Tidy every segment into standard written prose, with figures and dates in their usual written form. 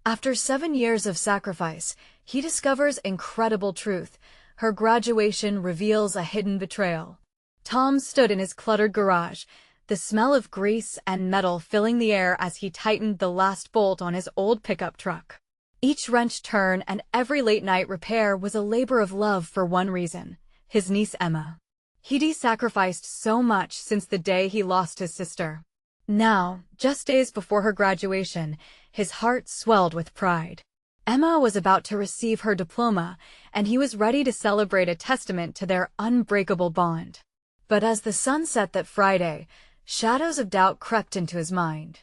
After 7 years of sacrifice, he discovers incredible truth. Her graduation reveals a hidden betrayal. Tom stood in his cluttered garage, the smell of grease and metal filling the air as he tightened the last bolt on his old pickup truck. Each wrench turn and every late-night repair was a labor of love for one reason: his niece Emma. He'd sacrificed so much since the day he lost his sister. Now, just days before her graduation, his heart swelled with pride. Emma was about to receive her diploma, and he was ready to celebrate a testament to their unbreakable bond. But as the sun set that Friday, shadows of doubt crept into his mind.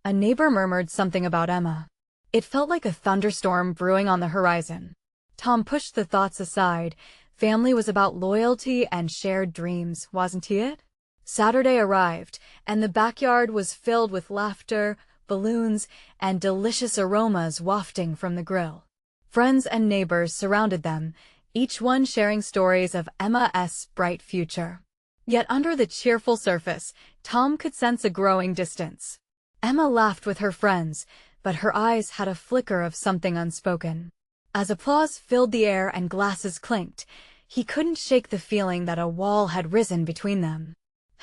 A neighbor murmured something about Emma. It felt like a thunderstorm brewing on the horizon. Tom pushed the thoughts aside. Family was about loyalty and shared dreams, wasn't it? Saturday arrived, and the backyard was filled with laughter, balloons, and delicious aromas wafting from the grill. Friends and neighbors surrounded them, each one sharing stories of Emma's bright future. Yet under the cheerful surface, Tom could sense a growing distance. Emma laughed with her friends, but her eyes had a flicker of something unspoken. As applause filled the air and glasses clinked, he couldn't shake the feeling that a wall had risen between them.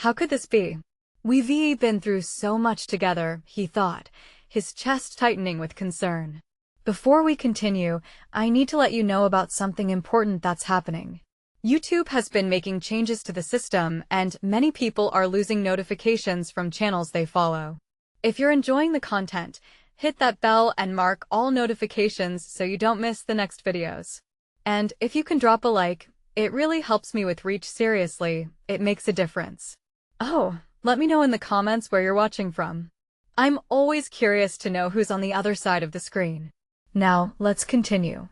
How could this be? We've been through so much together, he thought, his chest tightening with concern. Before we continue, I need to let you know about something important that's happening. YouTube has been making changes to the system, and many people are losing notifications from channels they follow. If you're enjoying the content, hit that bell and mark all notifications so you don't miss the next videos. And if you can drop a like, it really helps me with reach. Seriously, it makes a difference. Oh, let me know in the comments where you're watching from. I'm always curious to know who's on the other side of the screen. Now, let's continue.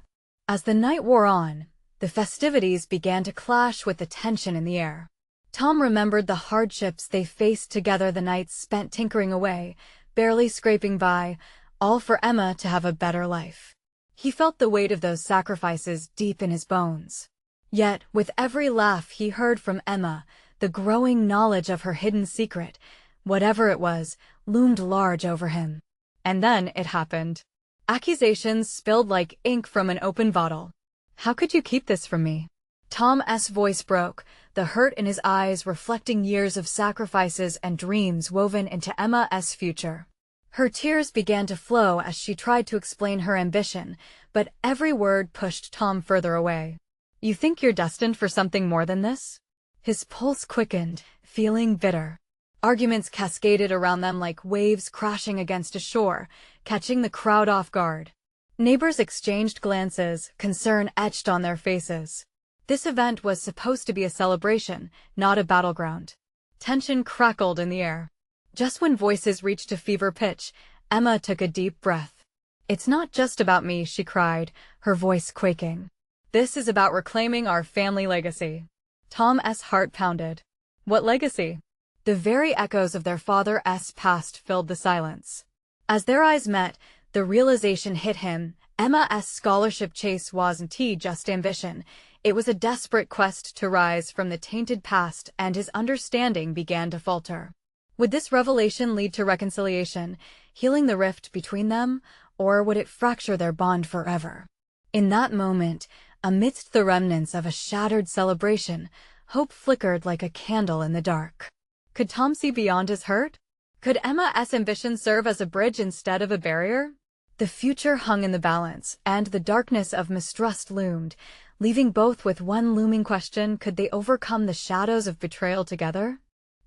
As the night wore on, the festivities began to clash with the tension in the air. Tom remembered the hardships they faced together, the nights spent tinkering away, barely scraping by, all for Emma to have a better life. He felt the weight of those sacrifices deep in his bones. Yet, with every laugh he heard from Emma, the growing knowledge of her hidden secret, whatever it was, loomed large over him. And then it happened. Accusations spilled like ink from an open bottle. How could you keep this from me? Tom's voice broke, the hurt in his eyes reflecting years of sacrifices and dreams woven into Emma's future. Her tears began to flow as she tried to explain her ambition, but every word pushed Tom further away. You think you're destined for something more than this? His pulse quickened, feeling bitter. Arguments cascaded around them like waves crashing against a shore, catching the crowd off guard. Neighbors exchanged glances, concern etched on their faces. This event was supposed to be a celebration, not a battleground. Tension crackled in the air. Just when voices reached a fever pitch, Emma took a deep breath. It's not just about me, she cried, her voice quaking. This is about reclaiming our family legacy. Tom's heart pounded. What legacy? The very echoes of their father's past filled the silence. As their eyes met, the realization hit him. Emma's scholarship chase wasn't just ambition. It was a desperate quest to rise from the tainted past, and his understanding began to falter. Would this revelation lead to reconciliation, healing the rift between them, or would it fracture their bond forever? In that moment, amidst the remnants of a shattered celebration, hope flickered like a candle in the dark. Could Tom see beyond his hurt? Could Emma's ambition serve as a bridge instead of a barrier? The future hung in the balance, and the darkness of mistrust loomed, leaving both with one looming question: could they overcome the shadows of betrayal together?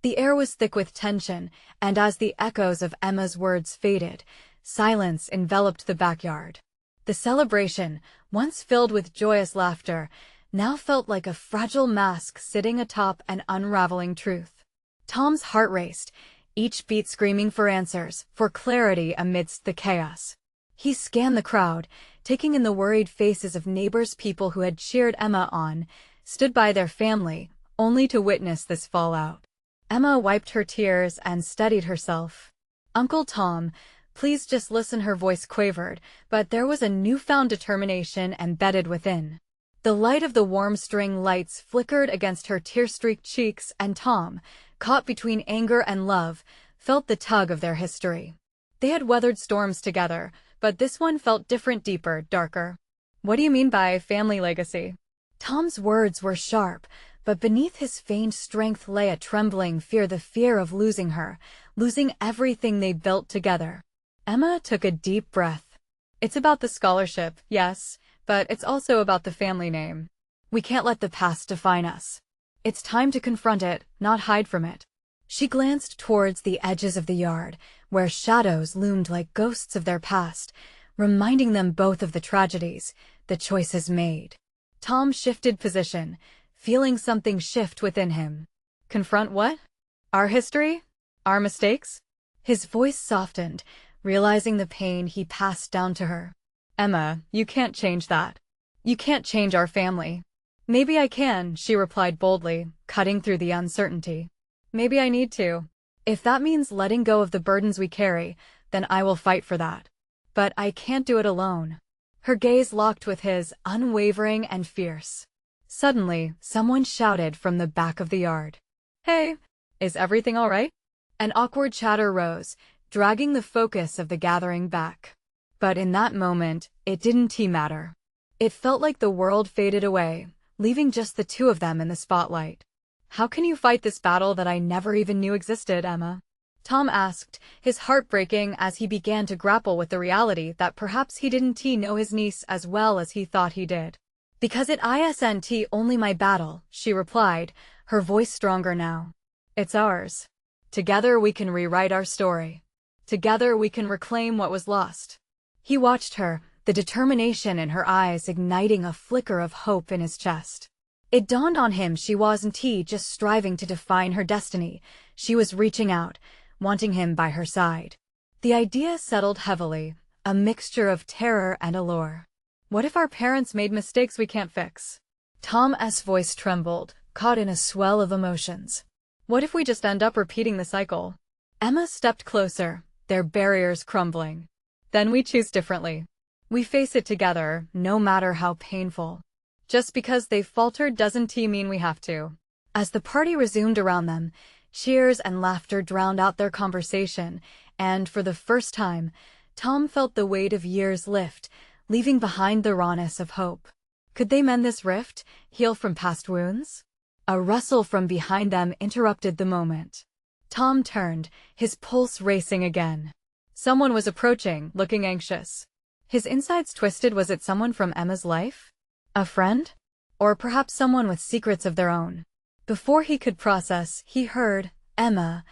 The air was thick with tension, and as the echoes of Emma's words faded, silence enveloped the backyard. The celebration, once filled with joyous laughter, now felt like a fragile mask sitting atop an unraveling truth. Tom's heart raced, each beat screaming for answers, for clarity amidst the chaos. He scanned the crowd, taking in the worried faces of neighbors, people who had cheered Emma on, stood by their family, only to witness this fallout. Emma wiped her tears and steadied herself. Uncle Tom, please just listen, her voice quavered, but there was a newfound determination embedded within. The light of the warm string lights flickered against her tear-streaked cheeks, and Tom, caught between anger and love, felt the tug of their history. They had weathered storms together, but this one felt different, deeper, darker. What do you mean by family legacy? Tom's words were sharp, but beneath his feigned strength lay a trembling fear, the fear of losing her, losing everything they built together. Emma took a deep breath. It's about the scholarship, yes, but it's also about the family name. We can't let the past define us. It's time to confront it, not hide from it. She glanced towards the edges of the yard, where shadows loomed like ghosts of their past, reminding them both of the tragedies, the choices made. Tom shifted position, feeling something shift within him. Confront what? Our history? Our mistakes? His voice softened, realizing the pain he passed down to her. Emma, you can't change that. You can't change our family. Maybe I can, she replied boldly, cutting through the uncertainty. Maybe I need to. If that means letting go of the burdens we carry, then I will fight for that. But I can't do it alone. Her gaze locked with his, unwavering and fierce. Suddenly, someone shouted from the back of the yard. Hey, is everything all right? An awkward chatter rose, dragging the focus of the gathering back. But in that moment, it didn't matter. It felt like the world faded away, leaving just the two of them in the spotlight. How can you fight this battle that I never even knew existed, Emma? Tom asked, his heart breaking as he began to grapple with the reality that perhaps he didn't know his niece as well as he thought he did. Because it isn't only my battle, she replied, her voice stronger now. It's ours. Together we can rewrite our story. Together we can reclaim what was lost. He watched her, the determination in her eyes igniting a flicker of hope in his chest. It dawned on him she wasn't just striving to define her destiny, she was reaching out, wanting him by her side. The idea settled heavily, a mixture of terror and allure. What if our parents made mistakes we can't fix? Tom's voice trembled, caught in a swell of emotions. What if we just end up repeating the cycle? Emma stepped closer, their barriers crumbling. Then we choose differently. We face it together, no matter how painful. Just because they faltered doesn't mean we have to. As the party resumed around them, cheers and laughter drowned out their conversation, and for the first time, Tom felt the weight of years lift, leaving behind the rawness of hope. Could they mend this rift, heal from past wounds? A rustle from behind them interrupted the moment. Tom turned, his pulse racing again. Someone was approaching, looking anxious. His insides twisted. Was it someone from Emma's life? A friend? Or perhaps someone with secrets of their own? Before he could process, he heard, Emma,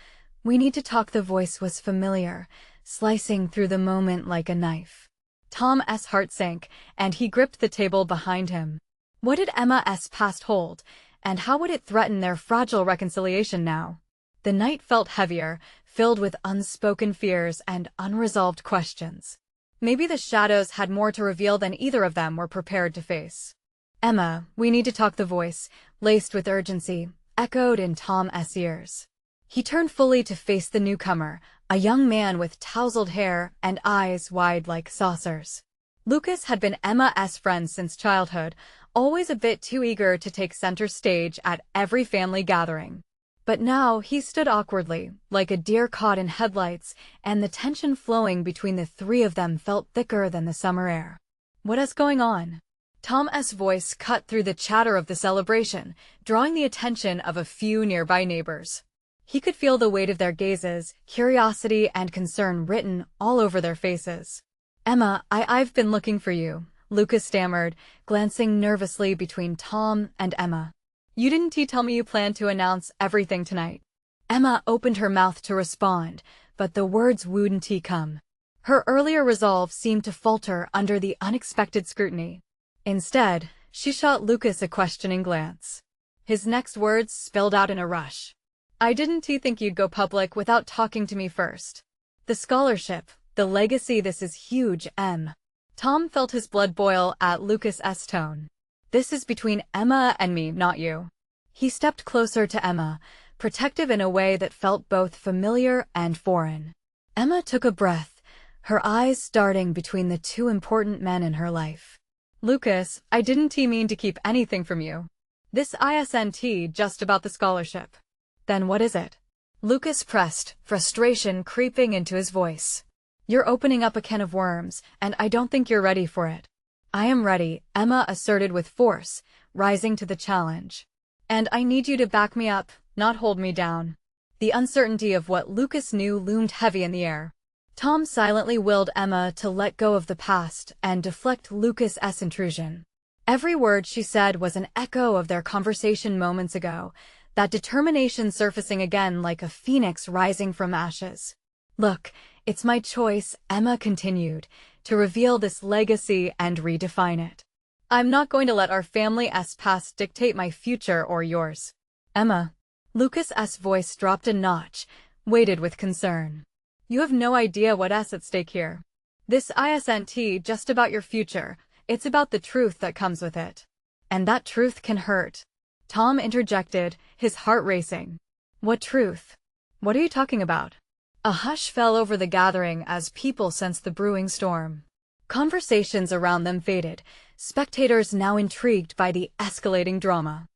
we need to talk. The voice was familiar, slicing through the moment like a knife. Tom's heart sank, and he gripped the table behind him. What did Emma's past hold, and how would it threaten their fragile reconciliation now? The night felt heavier, filled with unspoken fears and unresolved questions. Maybe the shadows had more to reveal than either of them were prepared to face. Emma, we need to talk. The voice, laced with urgency, echoed in Tom's ears. He turned fully to face the newcomer, a young man with tousled hair and eyes wide like saucers. Lucas had been Emma's friend since childhood, always a bit too eager to take center stage at every family gathering. But now he stood awkwardly, like a deer caught in headlights, and the tension flowing between the three of them felt thicker than the summer air. What is going on? Tom's voice cut through the chatter of the celebration, drawing the attention of a few nearby neighbors. He could feel the weight of their gazes, curiosity and concern written all over their faces. Emma, I've been looking for you, Lucas stammered, glancing nervously between Tom and Emma. You didn't tell me you planned to announce everything tonight. Emma opened her mouth to respond, but the words wouldn't come. Her earlier resolve seemed to falter under the unexpected scrutiny. Instead, she shot Lucas a questioning glance. His next words spilled out in a rush. I didn't think you'd go public without talking to me first. The scholarship, the legacy, this is huge, Em. Tom felt his blood boil at Lucas's tone. This is between Emma and me, not you. He stepped closer to Emma, protective in a way that felt both familiar and foreign. Emma took a breath, her eyes darting between the two important men in her life. Lucas, I didn't mean to keep anything from you. This isn't just about the scholarship. Then what is it? Lucas pressed, frustration creeping into his voice. You're opening up a can of worms, and I don't think you're ready for it. I am ready, Emma asserted with force, rising to the challenge. And I need you to back me up, not hold me down. The uncertainty of what Lucas knew loomed heavy in the air. Tom silently willed Emma to let go of the past and deflect Lucas's intrusion. Every word she said was an echo of their conversation moments ago, that determination surfacing again like a phoenix rising from ashes. Look, it's my choice, Emma continued, to reveal this legacy and redefine it. I'm not going to let our family's past dictate my future or yours. Emma. Lucas's voice dropped a notch, weighted with concern. You have no idea what's at stake here. This isn't just about your future, it's about the truth that comes with it. And that truth can hurt. Tom interjected, his heart racing. What truth? What are you talking about? A hush fell over the gathering as people sensed the brewing storm. Conversations around them faded, spectators now intrigued by the escalating drama.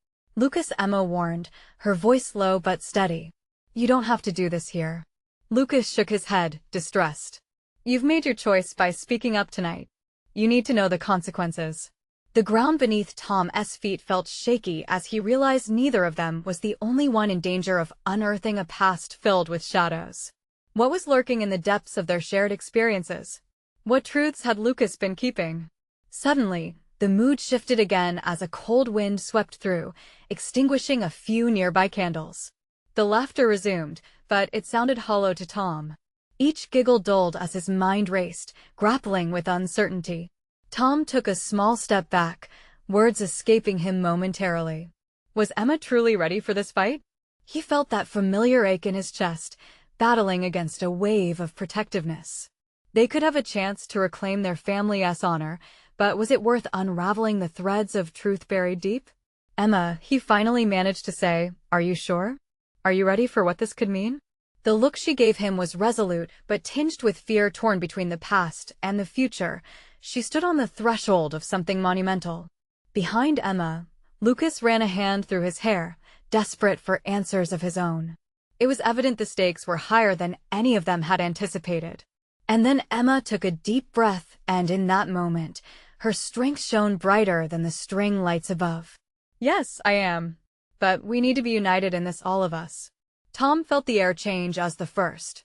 Emma warned, her voice low but steady. You don't have to do this here. Lucas shook his head, distressed. You've made your choice by speaking up tonight. You need to know the consequences. The ground beneath Tom's feet felt shaky as he realized neither of them was the only one in danger of unearthing a past filled with shadows. What was lurking in the depths of their shared experiences? What truths had Lucas been keeping? Suddenly, the mood shifted again as a cold wind swept through, extinguishing a few nearby candles. The laughter resumed, but it sounded hollow to Tom. Each giggle dulled as his mind raced, grappling with uncertainty. Tom took a small step back, words escaping him momentarily. Was Emma truly ready for this fight? He felt that familiar ache in his chest, battling against a wave of protectiveness. They could have a chance to reclaim their family's honor, but was it worth unraveling the threads of truth buried deep? Emma, he finally managed to say, are you sure? Are you ready for what this could mean? The look she gave him was resolute but tinged with fear, torn between the past and the future. She stood on the threshold of something monumental. Behind Emma, Lucas ran a hand through his hair, desperate for answers of his own. It was evident the stakes were higher than any of them had anticipated. And then Emma took a deep breath, and in that moment, her strength shone brighter than the string lights above. Yes, I am. But we need to be united in this, all of us. Tom felt the air change as the first.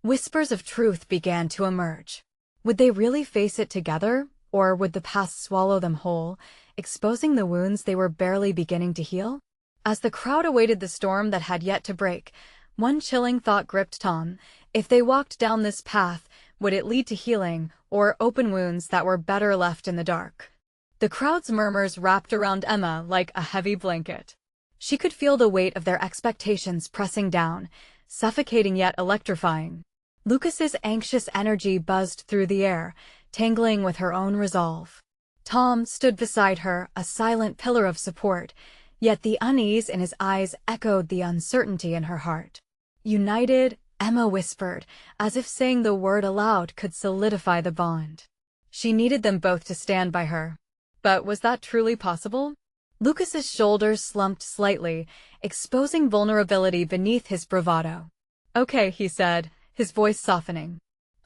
Whispers of truth began to emerge. Would they really face it together, or would the past swallow them whole, exposing the wounds they were barely beginning to heal? As the crowd awaited the storm that had yet to break, one chilling thought gripped Tom. If they walked down this path, would it lead to healing, or open wounds that were better left in the dark? The crowd's murmurs wrapped around Emma like a heavy blanket. She could feel the weight of their expectations pressing down, suffocating yet electrifying. Lucas's anxious energy buzzed through the air, tangling with her own resolve. Tom stood beside her, a silent pillar of support, yet the unease in his eyes echoed the uncertainty in her heart. United, Emma whispered, as if saying the word aloud could solidify the bond. She needed them both to stand by her. But was that truly possible? Lucas's shoulders slumped slightly, exposing vulnerability beneath his bravado. Okay, he said, his voice softening.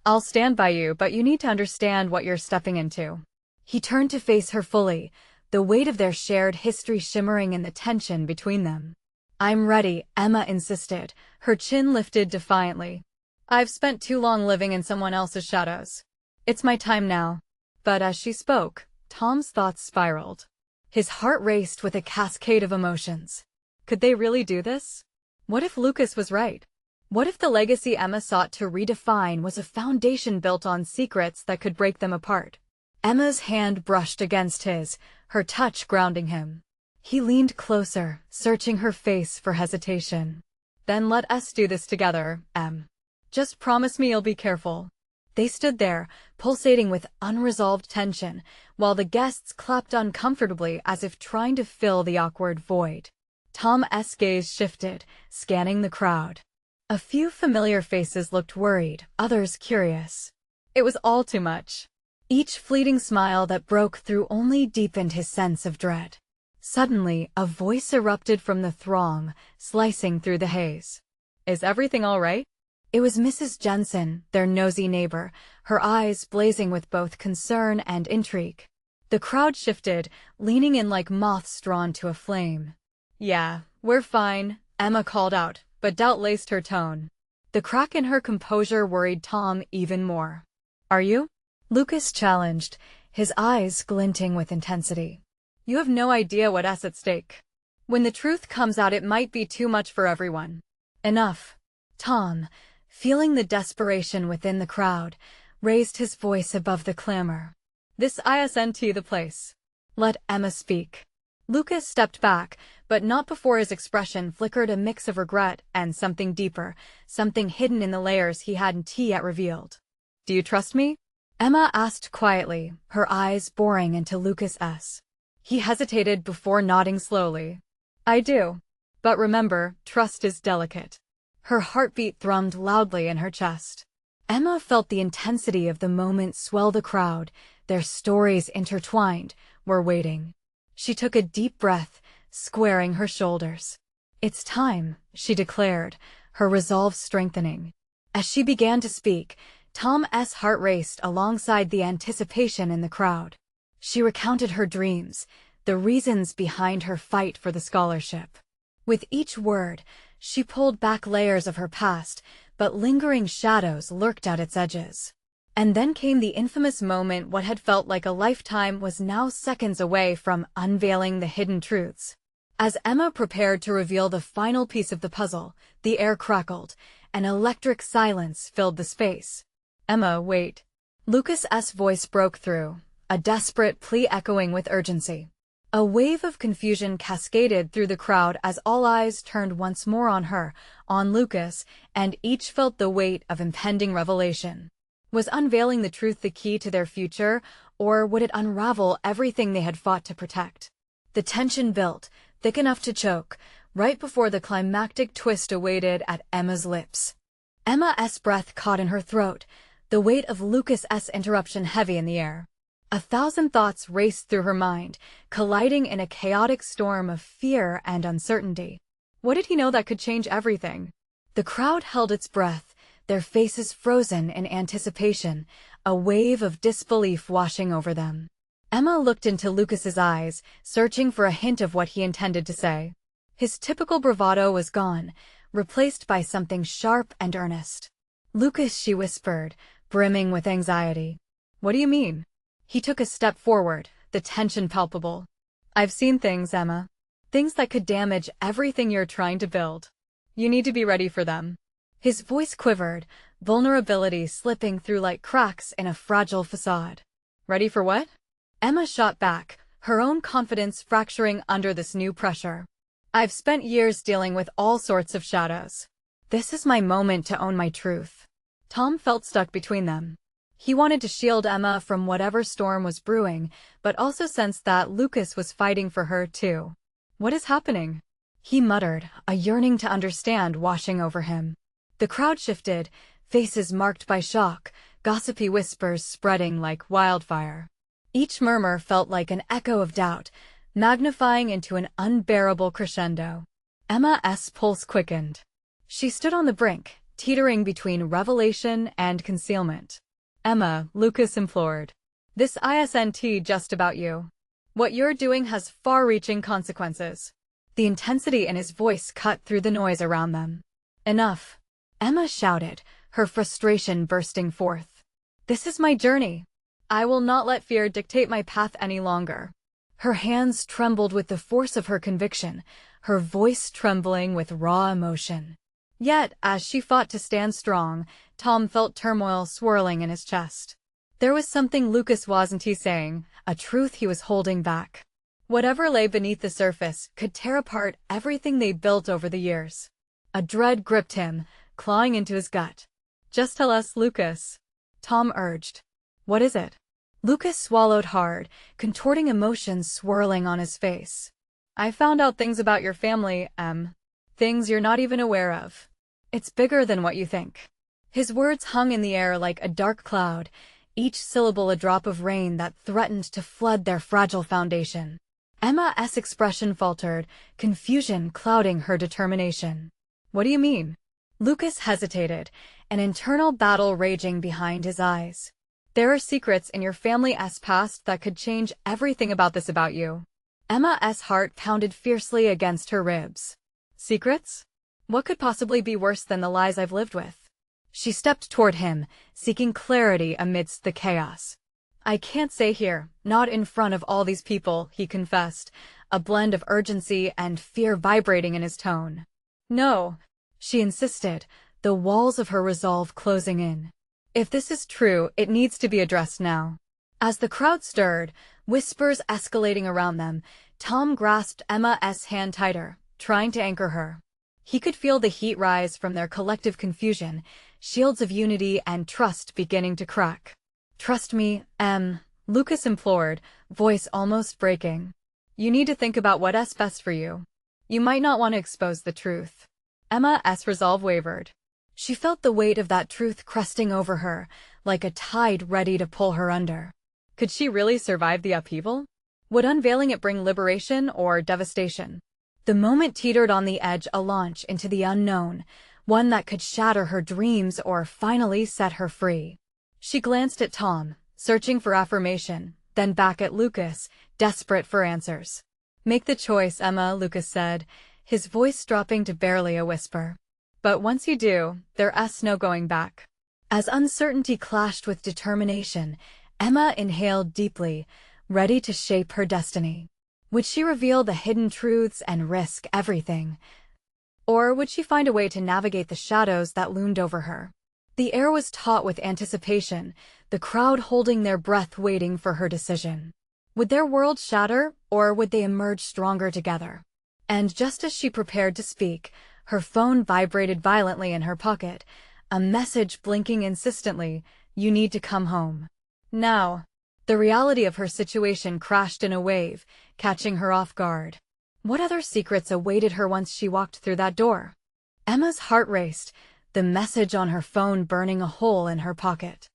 I'll stand by you, but you need to understand what you're stepping into. He turned to face her fully, the weight of their shared history shimmering in the tension between them. I'm ready, Emma insisted, her chin lifted defiantly. I've spent too long living in someone else's shadows. It's my time now. But as she spoke, Tom's thoughts spiraled. His heart raced with a cascade of emotions. Could they really do this? What if Lucas was right? What if the legacy Emma sought to redefine was a foundation built on secrets that could break them apart? Emma's hand brushed against his, her touch grounding him. He leaned closer, searching her face for hesitation. Then let us do this together, Em. Just promise me you'll be careful. They stood there, pulsating with unresolved tension, while the guests clapped uncomfortably as if trying to fill the awkward void. Tom's gaze shifted, scanning the crowd. A few familiar faces looked worried, others curious. It was all too much. Each fleeting smile that broke through only deepened his sense of dread. Suddenly, a voice erupted from the throng, slicing through the haze. Is everything all right? It was Mrs. Jensen, their nosy neighbor, her eyes blazing with both concern and intrigue. The crowd shifted, leaning in like moths drawn to a flame. "Yeah, we're fine," Emma called out, but doubt laced her tone. The crack in her composure worried Tom even more. "Are you?" Lucas challenged, his eyes glinting with intensity. "You have no idea what's at stake. When the truth comes out, it might be too much for everyone." "Enough." Tom, feeling the desperation within the crowd, raised his voice above the clamor. "This isn't the place. Let Emma speak." Lucas stepped back, but not before his expression flickered a mix of regret and something deeper, something hidden in the layers he hadn't yet revealed. "Do you trust me?" Emma asked quietly, her eyes boring into Lucas's. He hesitated before nodding slowly. "I do. But remember, trust is delicate." Her heartbeat thrummed loudly in her chest. Emma felt the intensity of the moment swell the crowd, their stories intertwined, were waiting. She took a deep breath, squaring her shoulders. "It's time," she declared, her resolve strengthening. As she began to speak, Tom's heart raced alongside the anticipation in the crowd. She recounted her dreams, the reasons behind her fight for the scholarship. With each word, she pulled back layers of her past, but lingering shadows lurked at its edges. And then came the infamous moment what had felt like a lifetime was now seconds away from unveiling the hidden truths. As Emma prepared to reveal the final piece of the puzzle, the air crackled, an electric silence filled the space. "Emma, wait." Lucas's voice broke through, a desperate plea echoing with urgency. A wave of confusion cascaded through the crowd as all eyes turned once more on her, on Lucas, and each felt the weight of impending revelation. Was unveiling the truth the key to their future, or would it unravel everything they had fought to protect? The tension built, thick enough to choke, right before the climactic twist awaited at Emma's lips. Emma's breath caught in her throat, the weight of Lucas's interruption heavy in the air. 1,000 thoughts raced through her mind, colliding in a chaotic storm of fear and uncertainty. What did he know that could change everything? The crowd held its breath, their faces frozen in anticipation, a wave of disbelief washing over them. Emma looked into Lucas's eyes, searching for a hint of what he intended to say. His typical bravado was gone, replaced by something sharp and earnest. "Lucas," she whispered, brimming with anxiety. "What do you mean?" He took a step forward, the tension palpable. "I've seen things, Emma. Things that could damage everything you're trying to build. You need to be ready for them." His voice quivered, vulnerability slipping through like cracks in a fragile facade. "Ready for what?" Emma shot back, her own confidence fracturing under this new pressure. "I've spent years dealing with all sorts of shadows. This is my moment to own my truth." Tom felt stuck between them. He wanted to shield Emma from whatever storm was brewing, but also sensed that Lucas was fighting for her too. "What is happening?" he muttered, a yearning to understand washing over him. The crowd shifted, faces marked by shock, gossipy whispers spreading like wildfire. Each murmur felt like an echo of doubt, magnifying into an unbearable crescendo. Emma's pulse quickened. She stood on the brink, teetering between revelation and concealment. "Emma," Lucas implored. "This isn't just about you. What you're doing has far-reaching consequences." The intensity in his voice cut through the noise around them. "Enough," Emma shouted, her frustration bursting forth. "This is my journey. I will not let fear dictate my path any longer." Her hands trembled with the force of her conviction, her voice trembling with raw emotion. Yet, as she fought to stand strong, Tom felt turmoil swirling in his chest. There was something Lucas wasn't saying, a truth he was holding back. Whatever lay beneath the surface could tear apart everything they built over the years. A dread gripped him, clawing into his gut. "Just tell us, Lucas," Tom urged. "What is it?" Lucas swallowed hard, contorting emotions swirling on his face. "I found out things about your family, things you're not even aware of. It's bigger than what you think." His words hung in the air like a dark cloud, each syllable a drop of rain that threatened to flood their fragile foundation. Emma's expression faltered, confusion clouding her determination. "What do you mean?" Lucas hesitated, an internal battle raging behind his eyes. There are secrets in your family's past that could change everything about this about you. Emma's heart pounded fiercely against her ribs. Secrets? What could possibly be worse than the lies I've lived with? She stepped toward him, seeking clarity amidst the chaos. I can't say here, not in front of all these people, he confessed, a blend of urgency and fear vibrating in his tone. No, she insisted, the walls of her resolve closing in. If this is true, it needs to be addressed now. As the crowd stirred, whispers escalating around them, Tom grasped Emma's hand tighter, trying to anchor her. He could feel the heat rise from their collective confusion, shields of unity and trust beginning to crack. Trust me, Lucas implored, voice almost breaking. You need to think about what's best for you. You might not want to expose the truth. Emma's resolve wavered. She felt the weight of that truth cresting over her, like a tide ready to pull her under. Could she really survive the upheaval? Would unveiling it bring liberation or devastation? The moment teetered on the edge, a launch into the unknown, one that could shatter her dreams or finally set her free. She glanced at Tom, searching for affirmation, then back at Lucas, desperate for answers. Make the choice, Emma, Lucas said, his voice dropping to barely a whisper. But once you do, there's no going back. As uncertainty clashed with determination, Emma inhaled deeply, ready to shape her destiny. Would she reveal the hidden truths and risk everything? Or would she find a way to navigate the shadows that loomed over her? The air was taut with anticipation, the crowd holding their breath waiting for her decision. Would their world shatter, or would they emerge stronger together? And just as she prepared to speak, her phone vibrated violently in her pocket, a message blinking insistently, "You need to come home." Now, the reality of her situation crashed in a wave, catching her off guard. What other secrets awaited her once she walked through that door? Emma's heart raced, the message on her phone burning a hole in her pocket.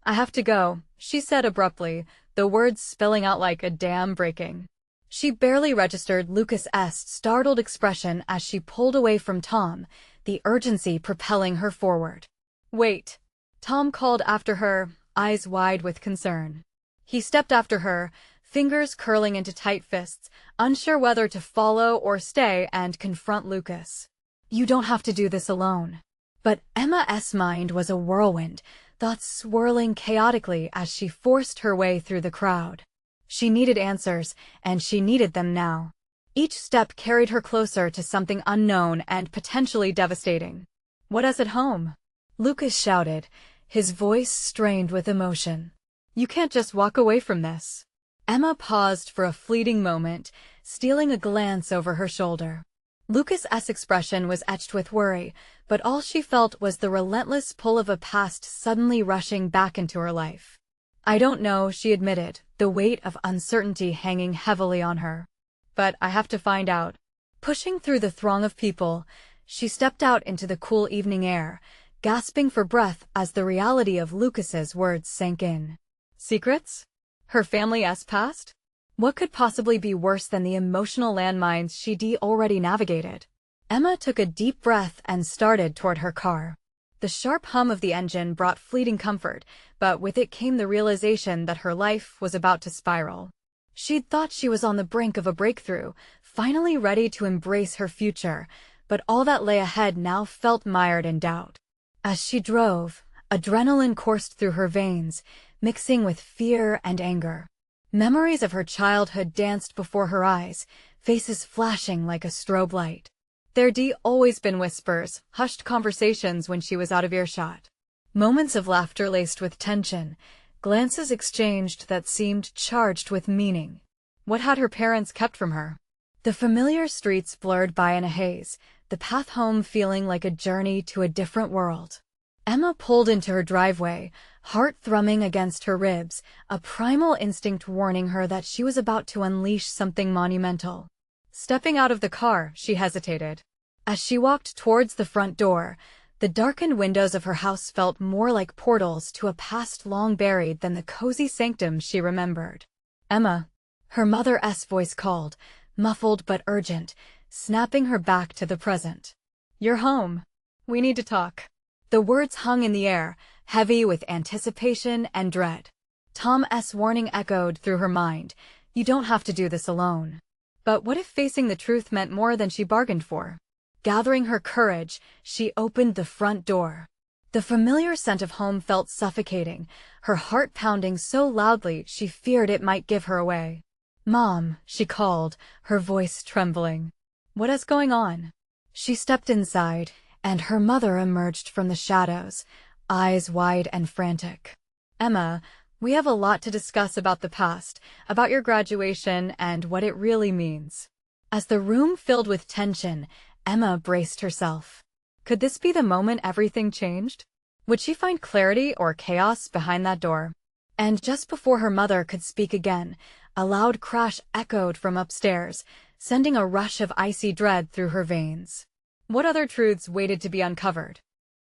I have to go, she said abruptly, the words spilling out like a dam breaking. She barely registered Lucas's startled expression as she pulled away from Tom, the urgency propelling her forward. Wait, Tom called after her, eyes wide with concern. He stepped after her, fingers curling into tight fists, unsure whether to follow or stay and confront Lucas. You don't have to do this alone. But Emma's mind was a whirlwind, thoughts swirling chaotically as she forced her way through the crowd. She needed answers, and she needed them now. Each step carried her closer to something unknown and potentially devastating. What is at home? Lucas shouted, his voice strained with emotion. You can't just walk away from this. Emma paused for a fleeting moment, stealing a glance over her shoulder. Lucas's expression was etched with worry, but all she felt was the relentless pull of a past suddenly rushing back into her life. I don't know, she admitted, the weight of uncertainty hanging heavily on her. But I have to find out. Pushing through the throng of people, she stepped out into the cool evening air, gasping for breath as the reality of Lucas's words sank in. Secrets? Her family's past? What could possibly be worse than the emotional landmines she'd already navigated? Emma took a deep breath and started toward her car. The sharp hum of the engine brought fleeting comfort, but with it came the realization that her life was about to spiral. She'd thought she was on the brink of a breakthrough, finally ready to embrace her future, but all that lay ahead now felt mired in doubt. As she drove, adrenaline coursed through her veins, mixing with fear and anger. Memories of her childhood danced before her eyes, faces flashing like a strobe light. There'd always been whispers, hushed conversations when she was out of earshot. Moments of laughter laced with tension, glances exchanged that seemed charged with meaning. What had her parents kept from her? The familiar streets blurred by in a haze, the path home feeling like a journey to a different world. Emma pulled into her driveway, heart thrumming against her ribs, a primal instinct warning her that she was about to unleash something monumental. Stepping out of the car, she hesitated. As she walked towards the front door, the darkened windows of her house felt more like portals to a past long buried than the cozy sanctum she remembered. Emma, her mother's voice called, muffled but urgent, snapping her back to the present. You're home. We need to talk. The words hung in the air, heavy with anticipation and dread. Tom's warning echoed through her mind. You don't have to do this alone. But what if facing the truth meant more than she bargained for? Gathering her courage, she opened the front door. The familiar scent of home felt suffocating, her heart pounding so loudly she feared it might give her away. "Mom," she called, her voice trembling. "What is going on?" She stepped inside, and her mother emerged from the shadows, eyes wide and frantic. "Emma, we have a lot to discuss about the past, about your graduation and what it really means." As the room filled with tension, Emma braced herself. Could this be the moment everything changed? Would she find clarity or chaos behind that door? And just before her mother could speak again, a loud crash echoed from upstairs, sending a rush of icy dread through her veins. What other truths waited to be uncovered?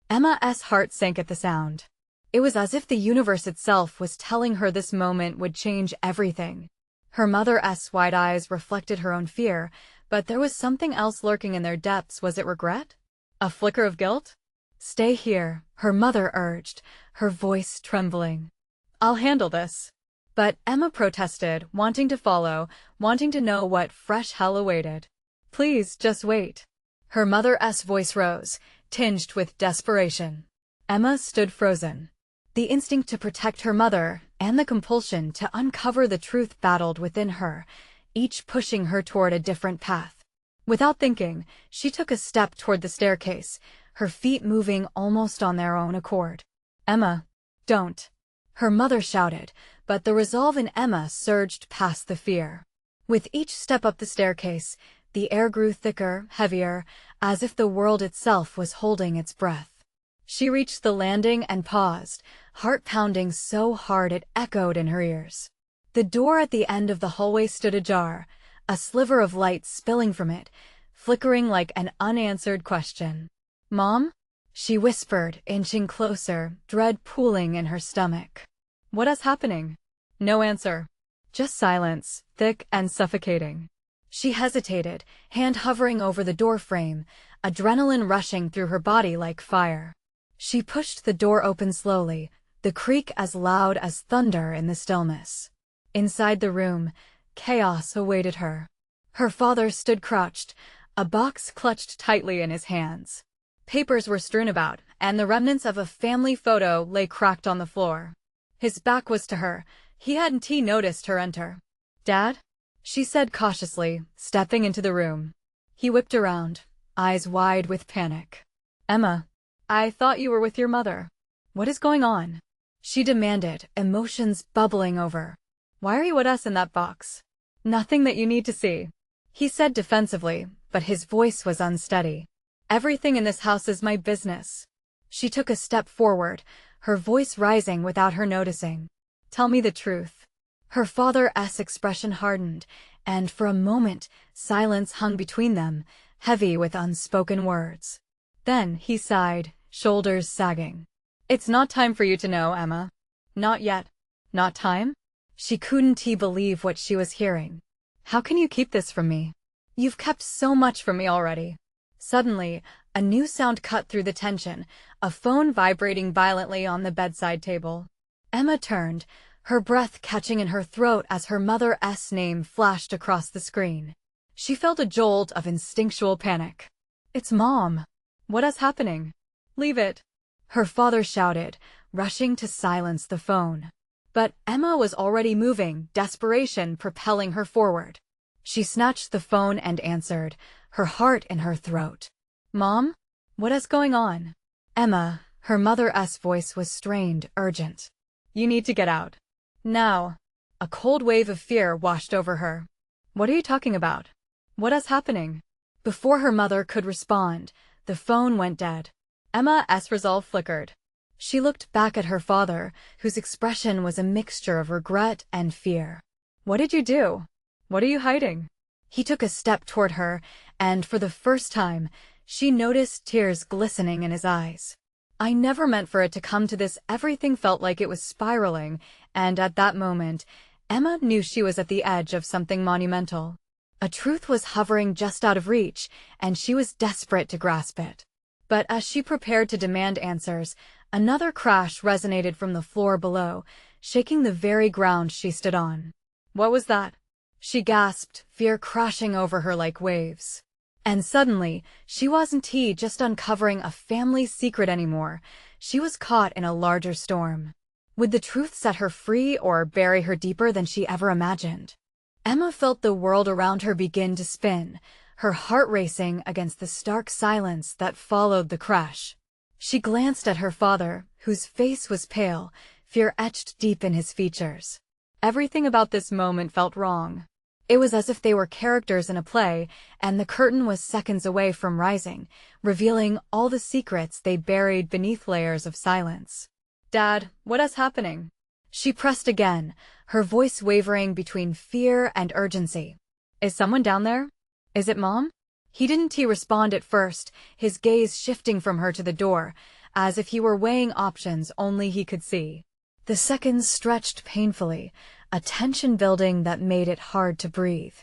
Emma's heart sank at the sound. It was as if the universe itself was telling her this moment would change everything. Her mother's wide eyes reflected her own fear, but there was something else lurking in their depths. Was it regret? A flicker of guilt? "Stay here," her mother urged, her voice trembling. "I'll handle this." But Emma protested, wanting to follow, wanting to know what fresh hell awaited. "Please, just wait." Her mother's voice rose, tinged with desperation. Emma stood frozen. The instinct to protect her mother and the compulsion to uncover the truth battled within her, each pushing her toward a different path. Without thinking, she took a step toward the staircase, her feet moving almost on their own accord. "Emma, don't!" her mother shouted, but the resolve in Emma surged past the fear. With each step up the staircase, the air grew thicker, heavier, as if the world itself was holding its breath. She reached the landing and paused, heart pounding so hard it echoed in her ears. The door at the end of the hallway stood ajar, a sliver of light spilling from it, flickering like an unanswered question. "Mom?" she whispered, inching closer, dread pooling in her stomach. "What is happening?" No answer. Just silence, thick and suffocating. She hesitated, hand hovering over the doorframe, adrenaline rushing through her body like fire. She pushed the door open slowly, the creak as loud as thunder in the stillness. Inside the room, chaos awaited her. Her father stood crouched, a box clutched tightly in his hands. Papers were strewn about, and the remnants of a family photo lay cracked on the floor. His back was to her. He hadn't noticed her enter. "Dad?" she said cautiously, stepping into the room. He whipped around, eyes wide with panic. "Emma, I thought you were with your mother. What is going on?" she demanded, emotions bubbling over. "Why are you with us in that box?" "Nothing that you need to see," he said defensively, but his voice was unsteady. "Everything in this house is my business." She took a step forward, her voice rising without her noticing. "Tell me the truth." Her father's expression hardened, and for a moment, silence hung between them, heavy with unspoken words. Then he sighed, shoulders sagging. "It's not time for you to know, Emma. Not yet." "Not time?" She couldn't believe what she was hearing. "How can you keep this from me? You've kept so much from me already." Suddenly, a new sound cut through the tension, a phone vibrating violently on the bedside table. Emma turned, her breath catching in her throat as her mother's name flashed across the screen. She felt a jolt of instinctual panic. "It's Mom. What is happening?" "Leave it," her father shouted, rushing to silence the phone. But Emma was already moving, desperation propelling her forward. She snatched the phone and answered, her heart in her throat. "Mom? What is going on?" "Emma," her mother's voice was strained, urgent. "You need to get out. Now." A cold wave of fear washed over her. "What are you talking about? What is happening?" Before her mother could respond, the phone went dead. Emma's resolve flickered. She looked back at her father, whose expression was a mixture of regret and fear. "What did you do? What are you hiding?" He took a step toward her, and for the first time, she noticed tears glistening in his eyes. "I never meant for it to come to this." Everything felt like it was spiraling, and at that moment, Emma knew she was at the edge of something monumental. A truth was hovering just out of reach, and she was desperate to grasp it. But as she prepared to demand answers, another crash resonated from the floor below, shaking the very ground she stood on. What was that? She gasped, fear crashing over her like waves. And suddenly, she wasn't just uncovering a family secret anymore. She was caught in a larger storm. Would the truth set her free or bury her deeper than she ever imagined? Emma felt the world around her begin to spin, her heart racing against the stark silence that followed the crash. She glanced at her father, whose face was pale, fear etched deep in his features. Everything about this moment felt wrong. It was as if they were characters in a play, and the curtain was seconds away from rising, revealing all the secrets they buried beneath layers of silence. "Dad, what is happening?" She pressed again, her voice wavering between fear and urgency. "Is someone down there? Is it Mom?" He didn't respond at first, his gaze shifting from her to the door, as if he were weighing options only he could see. The seconds stretched painfully, a tension building that made it hard to breathe.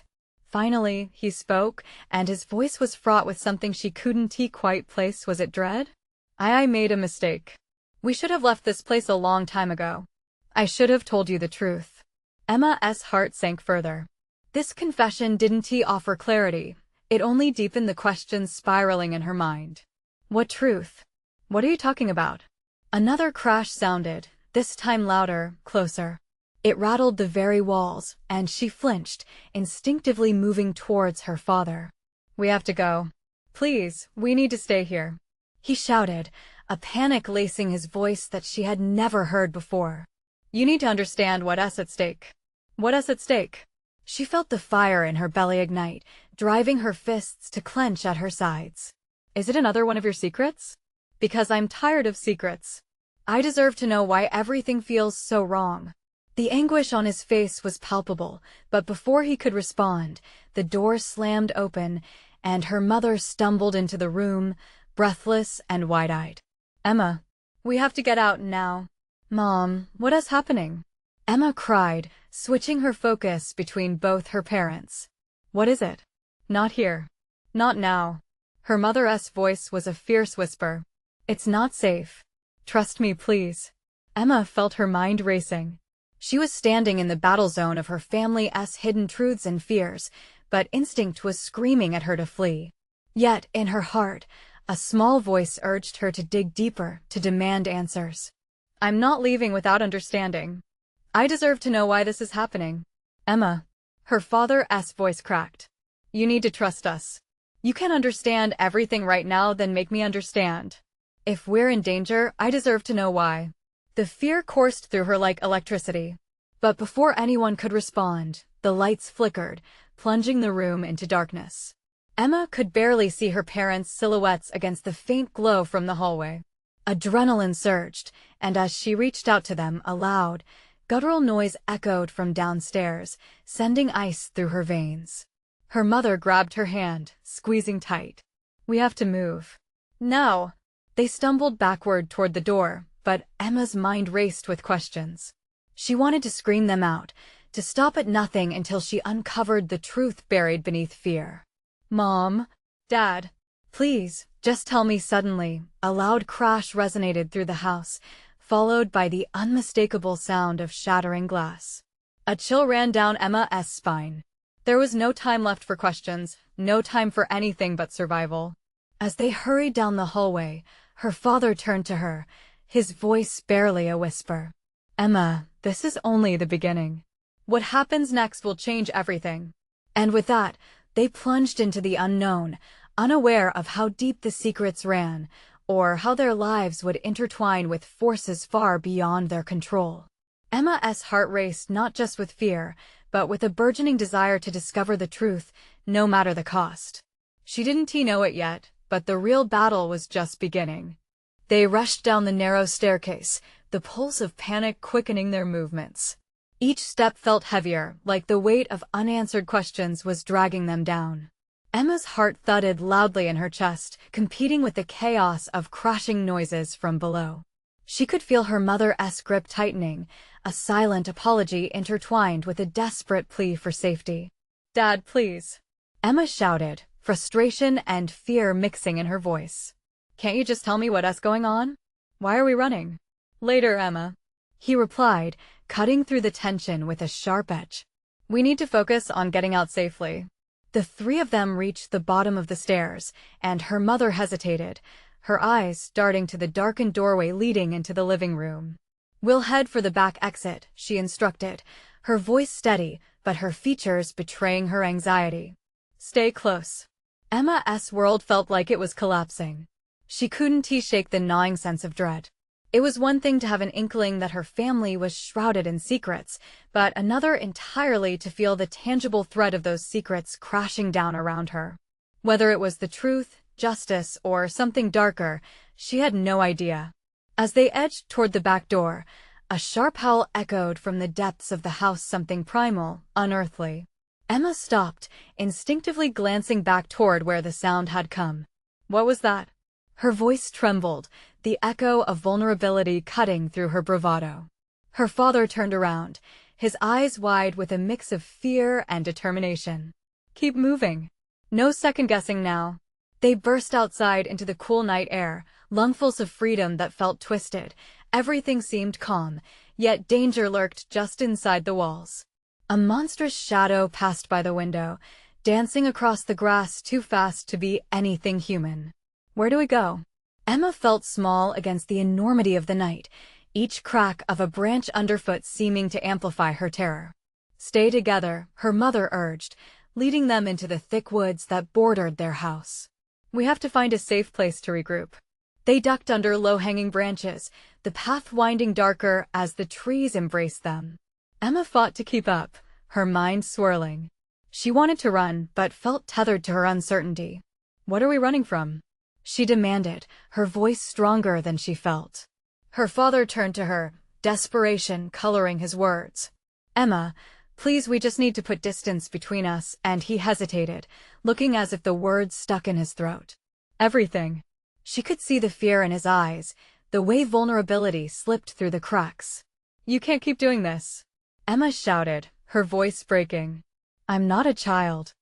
Finally, he spoke, and his voice was fraught with something she couldn't quite place. Was it dread? I made a mistake. We should have left this place a long time ago. I should have told you the truth." Emma's heart sank further. This confession didn't offer clarity, it only deepened the questions spiraling in her mind. What truth? What are you talking about? Another crash sounded, this time louder, closer. It rattled the very walls, and she flinched, instinctively moving towards her father. "We have to go. Please, we need to stay here," he shouted, a panic lacing his voice that she had never heard before. "You need to understand what's at stake." "What is at stake?" She felt the fire in her belly ignite, driving her fists to clench at her sides. "Is it another one of your secrets? Because I'm tired of secrets. I deserve to know why everything feels so wrong." The anguish on his face was palpable, but before he could respond, the door slammed open, and her mother stumbled into the room, breathless and wide-eyed. "Emma, we have to get out now." "Mom, what is happening?" Emma cried, switching her focus between both her parents. "What is it?" "Not here. Not now." Her mother's voice was a fierce whisper. "It's not safe. Trust me, please." Emma felt her mind racing. She was standing in the battle zone of her family's hidden truths and fears, but instinct was screaming at her to flee. Yet, in her heart, a small voice urged her to dig deeper, to demand answers. "I'm not leaving without understanding. I deserve to know why this is happening." "Emma." Her father's voice cracked. "You need to trust us. You can't understand everything right now, then make me understand. If we're in danger, I deserve to know why." The fear coursed through her like electricity. But before anyone could respond, the lights flickered, plunging the room into darkness. Emma could barely see her parents' silhouettes against the faint glow from the hallway. Adrenaline surged, and as she reached out to them, a loud, guttural noise echoed from downstairs, sending ice through her veins. Her mother grabbed her hand, squeezing tight. "We have to move. Now." They stumbled backward toward the door, but Emma's mind raced with questions. She wanted to scream them out, to stop at nothing until she uncovered the truth buried beneath fear. "Mom, Dad, please, just tell me." Suddenly, a loud crash resonated through the house, followed by the unmistakable sound of shattering glass. A chill ran down Emma's spine. There was no time left for questions, no time for anything but survival. As they hurried down the hallway, her father turned to her, his voice barely a whisper. "Emma, this is only the beginning. What happens next will change everything." And with that, they plunged into the unknown, unaware of how deep the secrets ran, or how their lives would intertwine with forces far beyond their control. Emma's heart raced not just with fear, but with a burgeoning desire to discover the truth, no matter the cost. She didn't know it yet, but the real battle was just beginning. They rushed down the narrow staircase, the pulse of panic quickening their movements. Each step felt heavier, like the weight of unanswered questions was dragging them down. Emma's heart thudded loudly in her chest, competing with the chaos of crashing noises from below. She could feel her mother's grip tightening, a silent apology intertwined with a desperate plea for safety. "Dad, please," Emma shouted, frustration and fear mixing in her voice. Can't you just tell me what's going on? Why are we running? Later, Emma. He replied, cutting through the tension with a sharp edge. We need to focus on getting out safely. The three of them reached the bottom of the stairs, and her mother hesitated, her eyes darting to the darkened doorway leading into the living room. We'll head for the back exit, she instructed, her voice steady, but her features betraying her anxiety. Stay close. Emma's world felt like it was collapsing. She couldn't shake the gnawing sense of dread. It was one thing to have an inkling that her family was shrouded in secrets, but another entirely to feel the tangible threat of those secrets crashing down around her. Whether it was the truth, justice, or something darker, she had no idea. As they edged toward the back door, a sharp howl echoed from the depths of the house, something primal, unearthly. Emma stopped, instinctively glancing back toward where the sound had come. What was that? Her voice trembled, the echo of vulnerability cutting through her bravado. Her father turned around, his eyes wide with a mix of fear and determination. Keep moving. No second-guessing now. They burst outside into the cool night air, lungfuls of freedom that felt twisted. Everything seemed calm, yet danger lurked just inside the walls. A monstrous shadow passed by the window, dancing across the grass too fast to be anything human. Where do we go? Emma felt small against the enormity of the night, each crack of a branch underfoot seeming to amplify her terror. Stay together, her mother urged, leading them into the thick woods that bordered their house. We have to find a safe place to regroup. They ducked under low-hanging branches, the path winding darker as the trees embraced them. Emma fought to keep up, her mind swirling. She wanted to run, but felt tethered to her uncertainty. What are we running from? She demanded, her voice stronger than she felt. Her father turned to her, desperation coloring his words. Emma, please, we just need to put distance between us, and he hesitated, looking as if the words stuck in his throat. Everything. She could see the fear in his eyes, the way vulnerability slipped through the cracks. You can't keep doing this. Emma shouted, her voice breaking. I'm not a child.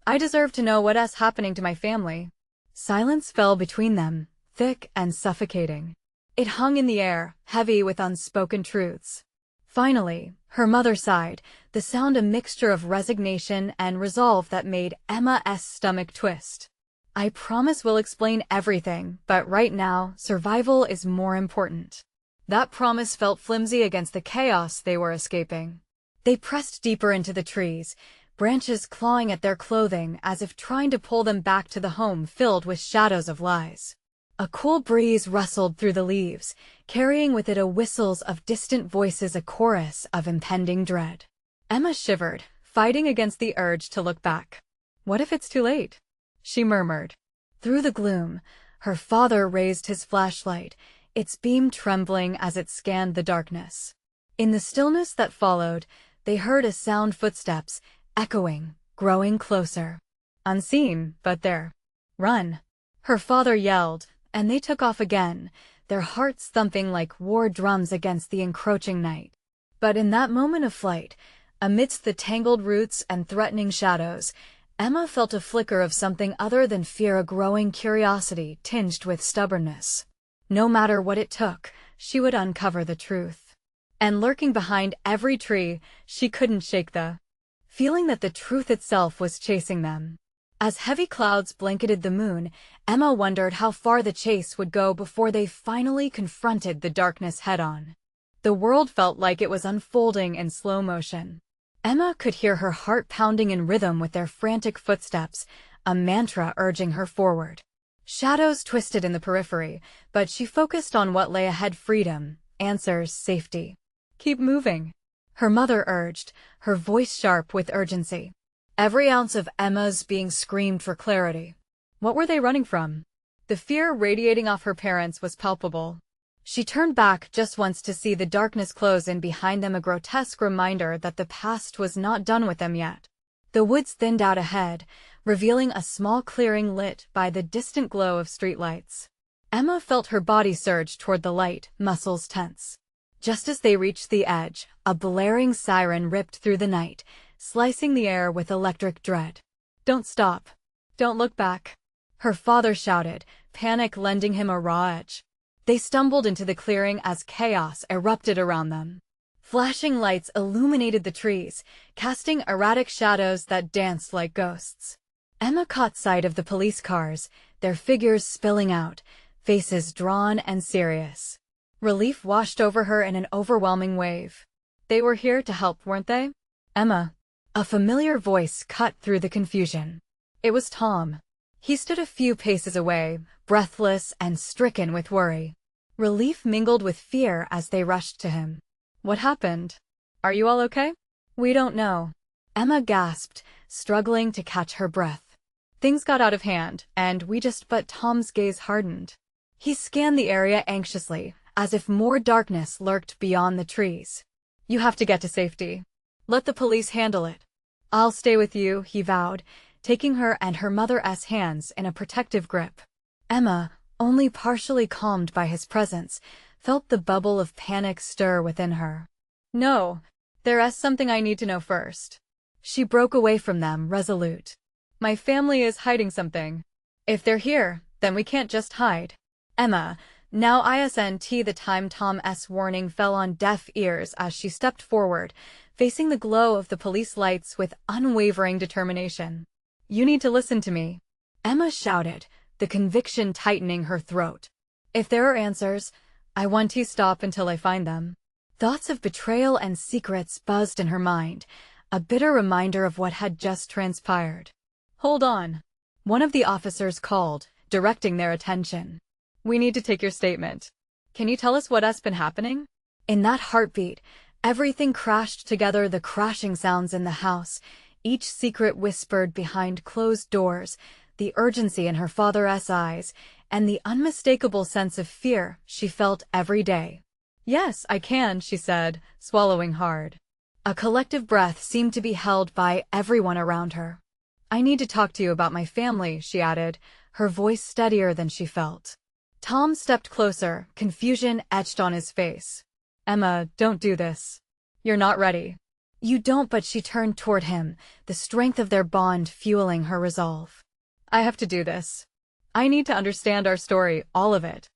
I deserve to know what's happening to my family. Silence fell between them, thick and suffocating. It hung in the air, heavy with unspoken truths. Finally, her mother sighed, the sound a mixture of resignation and resolve that made Emma's stomach twist. I promise we'll explain everything, but right now, survival is more important. That promise felt flimsy against the chaos they were escaping. They pressed deeper into the trees, branches clawing at their clothing as if trying to pull them back to the home filled with shadows of lies. A cool breeze rustled through the leaves, carrying with it a whistles of distant voices, a chorus of impending dread. Emma shivered, fighting against the urge to look back. What if it's too late? She murmured. Through the gloom, her father raised his flashlight, its beam trembling as it scanned the darkness. In the stillness that followed, they heard a sound, footsteps, echoing, growing closer. Unseen, but there. Run! Her father yelled, and they took off again, their hearts thumping like war drums against the encroaching night. But in that moment of flight, amidst the tangled roots and threatening shadows, Emma felt a flicker of something other than fear, a growing curiosity tinged with stubbornness. No matter what it took, she would uncover the truth. And lurking behind every tree, she couldn't shake the feeling that the truth itself was chasing them. As heavy clouds blanketed the moon, Emma wondered how far the chase would go before they finally confronted the darkness head-on. The world felt like it was unfolding in slow motion. Emma could hear her heart pounding in rhythm with their frantic footsteps, a mantra urging her forward. Shadows twisted in the periphery, but she focused on what lay ahead: freedom, answers, safety. Keep moving, her mother urged, her voice sharp with urgency. Every ounce of Emma's being screamed for clarity. What were they running from? The fear radiating off her parents was palpable. She turned back just once to see the darkness close in behind them, a grotesque reminder that the past was not done with them yet. The woods thinned out ahead, revealing a small clearing lit by the distant glow of streetlights. Emma felt her body surge toward the light, muscles tense. Just as they reached the edge, a blaring siren ripped through the night, slicing the air with electric dread. Don't stop. Don't look back. her father shouted, panic lending him a raw edge. They stumbled into the clearing as chaos erupted around them. Flashing lights illuminated the trees, casting erratic shadows that danced like ghosts. Emma caught sight of the police cars, their figures spilling out, faces drawn and serious. Relief washed over her in an overwhelming wave. They were here to help, weren't they? Emma. A familiar voice cut through the confusion. It was Tom. He stood a few paces away, breathless and stricken with worry. Relief mingled with fear as they rushed to him. What happened? Are you all okay? We don't know. Emma gasped, struggling to catch her breath. Things got out of hand, and but Tom's gaze hardened. He scanned the area anxiously, as if more darkness lurked beyond the trees. You have to get to safety. Let the police handle it. I'll stay with you, he vowed, taking her and her mother's hands in a protective grip. Emma, only partially calmed by his presence, felt the bubble of panic stir within her. No, there's something I need to know first. She broke away from them, resolute. My family is hiding something. If they're here, then we can't just hide. Emma, now isn't the time. Tom's warning fell on deaf ears as she stepped forward, facing the glow of the police lights with unwavering determination. You need to listen to me. Emma shouted, the conviction tightening her throat. If there are answers, I want to stop until I find them. Thoughts of betrayal and secrets buzzed in her mind, a bitter reminder of what had just transpired. Hold on. One of the officers called, directing their attention. We need to take your statement. Can you tell us what's been happening? In that heartbeat, everything crashed together, the crashing sounds in the house, each secret whispered behind closed doors, the urgency in her father's eyes, and the unmistakable sense of fear she felt every day. Yes, I can, she said, swallowing hard. A collective breath seemed to be held by everyone around her. I need to talk to you about my family, she added, her voice steadier than she felt. Tom stepped closer, confusion etched on his face. Emma, don't do this. You're not ready. You don't, but she turned toward him, the strength of their bond fueling her resolve. I have to do this. I need to understand our story, all of it.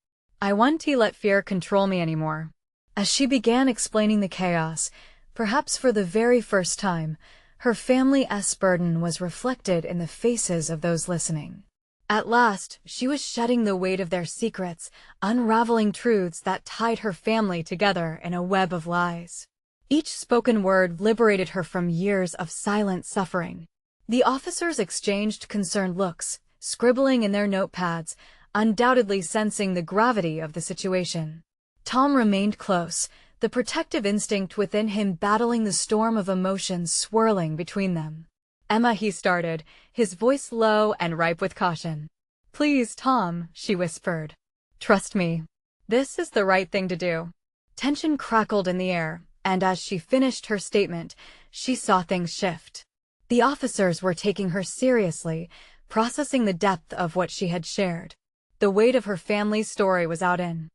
I want to let fear control me anymore. As she began explaining the chaos, perhaps for the very first time, her family's burden was reflected in the faces of those listening. At last, she was shedding the weight of their secrets, unraveling truths that tied her family together in a web of lies. Each spoken word liberated her from years of silent suffering. The officers exchanged concerned looks, scribbling in their notepads, undoubtedly sensing the gravity of the situation. Tom remained close, the protective instinct within him battling the storm of emotions swirling between them. Emma, he started, his voice low and ripe with caution. Please, Tom, she whispered. Trust me. This is the right thing to do. Tension crackled in the air, and as she finished her statement, she saw things shift. The officers were taking her seriously, processing the depth of what she had shared. The weight of her family's story was out in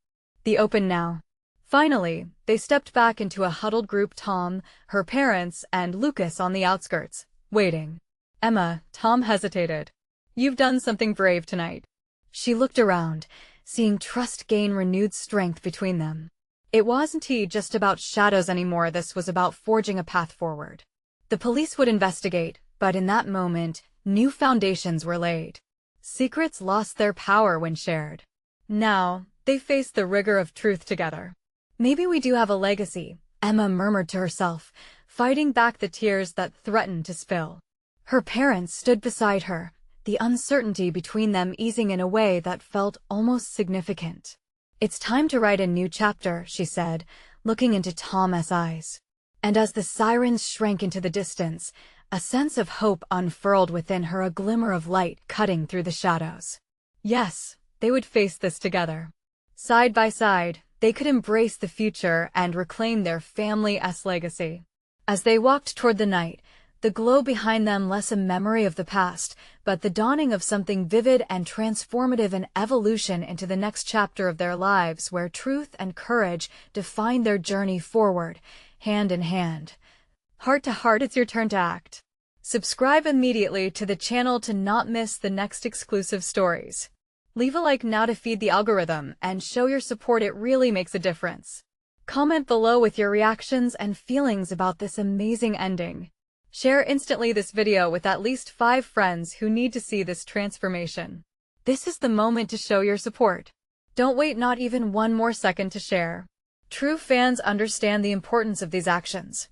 the open now. Finally, they stepped back into a huddled group, Tom, her parents, and Lucas on the outskirts, waiting. Emma, Tom hesitated. You've done something brave tonight. She looked around, seeing trust gain renewed strength between them. It wasn't just about shadows anymore, this was about forging a path forward. The police would investigate, but in that moment, new foundations were laid. Secrets lost their power when shared. Now, they faced the rigor of truth together. Maybe we do have a legacy, Emma murmured to herself, fighting back the tears that threatened to spill. Her parents stood beside her, the uncertainty between them easing in a way that felt almost significant. It's time to write a new chapter, she said, looking into Tom's eyes. And as the sirens shrank into the distance, a sense of hope unfurled within her, a glimmer of light cutting through the shadows. Yes, they would face this together. Side by side, they could embrace the future and reclaim their family's legacy. As they walked toward the night, the glow behind them less a memory of the past, but the dawning of something vivid and transformative, an evolution into the next chapter of their lives where truth and courage defined their journey forward, hand in hand. Heart to heart, it's your turn to act. Subscribe immediately to the channel to not miss the next exclusive stories. Leave a like now to feed the algorithm and show your support, it really makes a difference. Comment below with your reactions and feelings about this amazing ending. Share instantly this video with at least 5 friends who need to see this transformation. This is the moment to show your support. Don't wait not even one more second to share. True fans understand the importance of these actions.